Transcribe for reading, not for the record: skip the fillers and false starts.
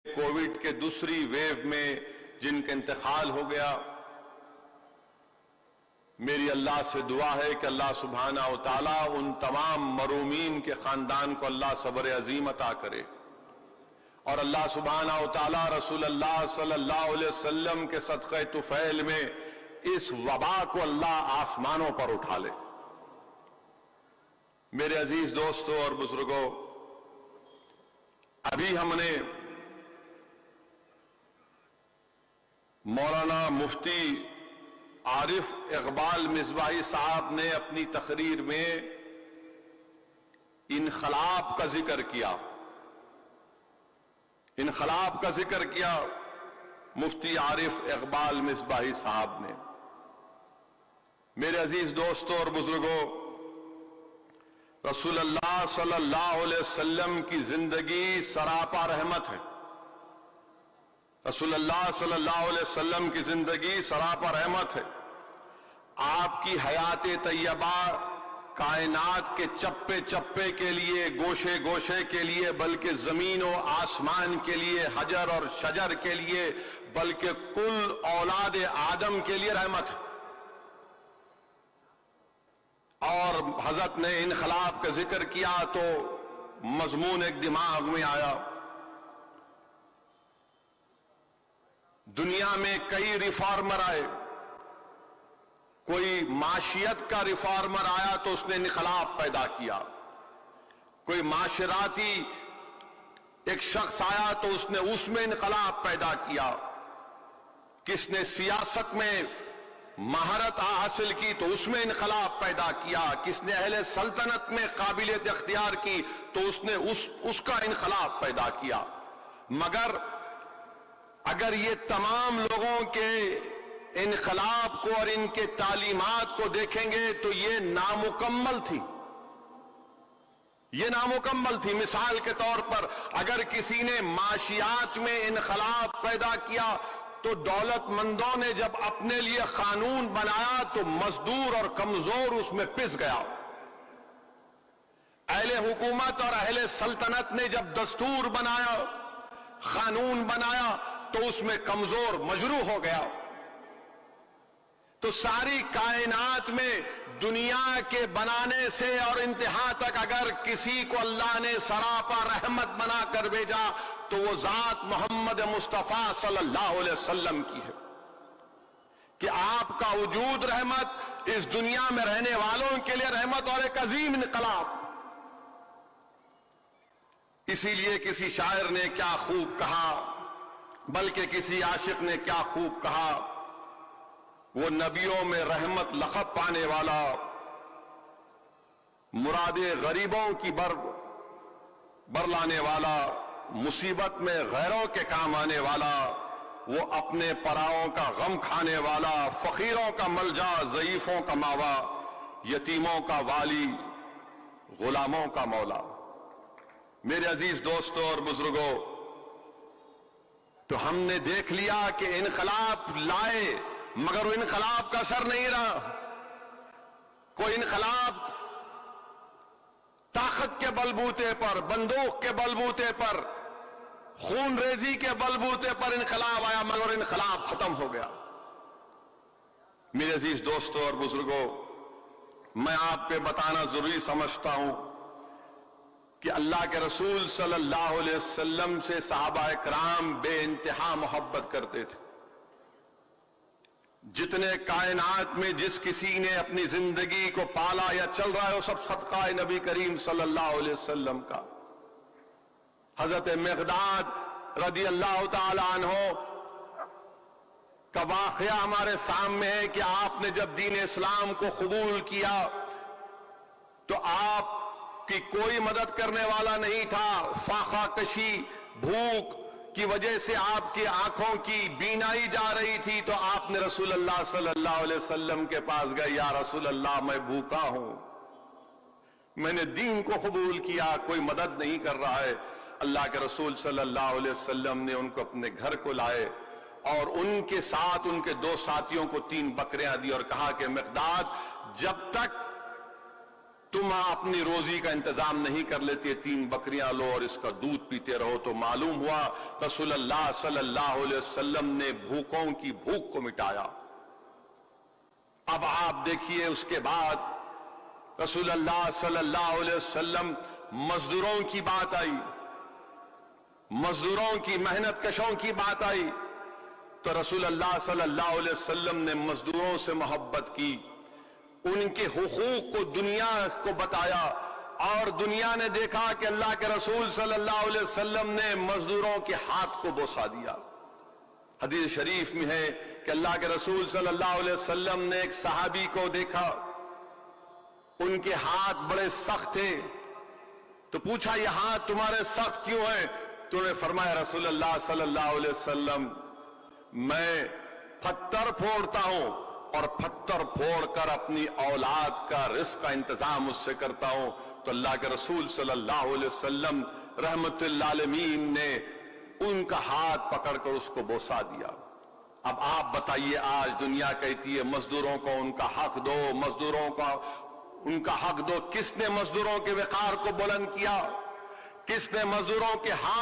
Covid کے دوسری view میں جن کا انتقال ہو گیا، میری اللہ سے دعا ہے کہ اللہ سبحانہ و تعالی ان تمام مرومین کے خاندان کو اللہ صبر عظیم عطا کرے، اور اللہ سبحانہ و تعالی رسول اللہ صلی اللہ علیہ وسلم کے صدقہ طفیل میں اس وبا کو اللہ آسمانوں پر اٹھا لے۔ میرے عزیز دوستوں اور بزرگوں، ابھی ہم نے مولانا مفتی عارف اقبال مصباحی صاحب نے اپنی تقریر میں انقلاب کا ذکر کیا۔ انقلاب کا ذکر کیا مفتی عارف اقبال مصباحی صاحب نے۔ میرے عزیز دوستوں اور بزرگوں، رسول اللہ صلی اللہ علیہ وسلم کی زندگی سراپا رحمت ہے۔ رسول اللہ صلی اللہ علیہ وسلم کی زندگی سراپا رحمت ہے۔ آپ کی حیات طیبہ کائنات کے چپے چپے کے لیے، گوشے گوشے کے لیے، بلکہ زمین و آسمان کے لیے، حجر اور شجر کے لیے، بلکہ کل اولاد آدم کے لیے رحمت ہے۔ اور حضرت نے انقلاب کا ذکر کیا تو مضمون ایک دماغ میں آیا۔ دنیا میں کئی ریفارمر آئے، کوئی معاشیت کا ریفارمر آیا تو اس نے انقلاب پیدا کیا، کوئی معاشراتی ایک شخص آیا تو اس نے اس میں انقلاب پیدا کیا، کس نے سیاست میں مہارت حاصل کی تو اس میں انقلاب پیدا کیا، کس نے اہل سلطنت میں قابلیت اختیار کی تو اس نے اس کا انقلاب پیدا کیا۔ مگر اگر یہ تمام لوگوں کے انقلاب کو اور ان کے تعلیمات کو دیکھیں گے تو یہ نامکمل تھی، یہ نامکمل تھی۔ مثال کے طور پر اگر کسی نے معاشیات میں انقلاب پیدا کیا تو دولت مندوں نے جب اپنے لیے قانون بنایا تو مزدور اور کمزور اس میں پس گیا۔ اہل حکومت اور اہل سلطنت نے جب دستور بنایا، قانون بنایا تو اس میں کمزور مجروح ہو گیا۔ تو ساری کائنات میں دنیا کے بنانے سے اور انتہا تک اگر کسی کو اللہ نے سراپا رحمت بنا کر بھیجا تو وہ ذات محمد مصطفیٰ صلی اللہ علیہ وسلم کی ہے، کہ آپ کا وجود رحمت، اس دنیا میں رہنے والوں کے لیے رحمت اور ایک عظیم انقلاب۔ اسی لیے کسی شاعر نے کیا خوب کہا، بلکہ کسی عاشق نے کیا خوب کہا، وہ نبیوں میں رحمت لقب پانے والا، مراد غریبوں کی بر لانے والا، مصیبت میں غیروں کے کام آنے والا، وہ اپنے پراؤں کا غم کھانے والا، فقیروں کا ملجا، ضعیفوں کا ماوا، یتیموں کا والی، غلاموں کا مولا۔ میرے عزیز دوستوں اور بزرگوں، تو ہم نے دیکھ لیا کہ انقلاب لائے مگر وہ انقلاب کا اثر نہیں رہا۔ کوئی انقلاب طاقت کے بلبوتے پر، بندوق کے بلبوتے پر، خون ریزی کے بلبوتے پر انقلاب آیا مگر انقلاب ختم ہو گیا۔ میرے عزیز دوستوں اور بزرگوں، میں آپ پہ بتانا ضروری سمجھتا ہوں کہ اللہ کے رسول صلی اللہ علیہ وسلم سے صحابہ کرام بے انتہا محبت کرتے تھے۔ جتنے کائنات میں جس کسی نے اپنی زندگی کو پالا یا چل رہا ہے وہ سب صدقہ نبی کریم صلی اللہ علیہ وسلم کا۔ حضرت مقداد رضی اللہ تعالی عنہ کا واقعہ ہمارے سامنے ہے کہ آپ نے جب دین اسلام کو قبول کیا تو آپ کی کوئی مدد کرنے والا نہیں تھا۔ فاقہ کشی، بھوک کی وجہ سے آپ کی آنکھوں کی بینائی جا رہی تھی تو آپ نے رسول اللہ صلی اللہ علیہ وسلم کے پاس گئے، یا رسول اللہ میں بھوکا ہوں، میں نے دین کو قبول کیا، کوئی مدد نہیں کر رہا ہے۔ اللہ کے رسول صلی اللہ علیہ وسلم نے ان کو اپنے گھر کو لائے اور ان کے ساتھ ان کے 2 ساتھیوں کو 3 بکریاں دی اور کہا کہ مقداد جب تک تم اپنی روزی کا انتظام نہیں کر لیتے، 3 بکریاں لو اور اس کا دودھ پیتے رہو۔ تو معلوم ہوا رسول اللہ صلی اللہ علیہ وسلم نے بھوکوں کی بھوک کو مٹایا۔ اب آپ دیکھیے اس کے بعد رسول اللہ صلی اللہ علیہ وسلم مزدوروں کی بات آئی، مزدوروں کی، محنت کشوں کی بات آئی، تو رسول اللہ صلی اللہ علیہ وسلم نے مزدوروں سے محبت کی، ان کے حقوق کو دنیا کو بتایا، اور دنیا نے دیکھا کہ اللہ کے رسول صلی اللہ علیہ وسلم نے مزدوروں کے ہاتھ کو بوسا دیا۔ حدیث شریف میں ہے کہ اللہ کے رسول صلی اللہ علیہ وسلم نے ایک صحابی کو دیکھا، ان کے ہاتھ بڑے سخت تھے، تو پوچھا یہ ہاتھ تمہارے سخت کیوں ہیں؟ تو انہوں نے فرمایا رسول اللہ صلی اللہ علیہ وسلم میں پتھر پھوڑتا ہوں اور پتھر پھوڑ کر اپنی اولاد کا رزق کا انتظام اس سے کرتا ہوں۔ تو اللہ کے رسول صلی اللہ علیہ وسلم رحمت للعالمین نے ان کا ہاتھ پکڑ کر اس کو بوسا دیا۔ اب آپ بتائیے، آج دنیا کہتی ہے مزدوروں کو ان کا حق دو، مزدوروں کا ان کا حق دو۔ کس نے مزدوروں کے وقار کو بلند کیا؟ کس نے مزدوروں کے ہاتھ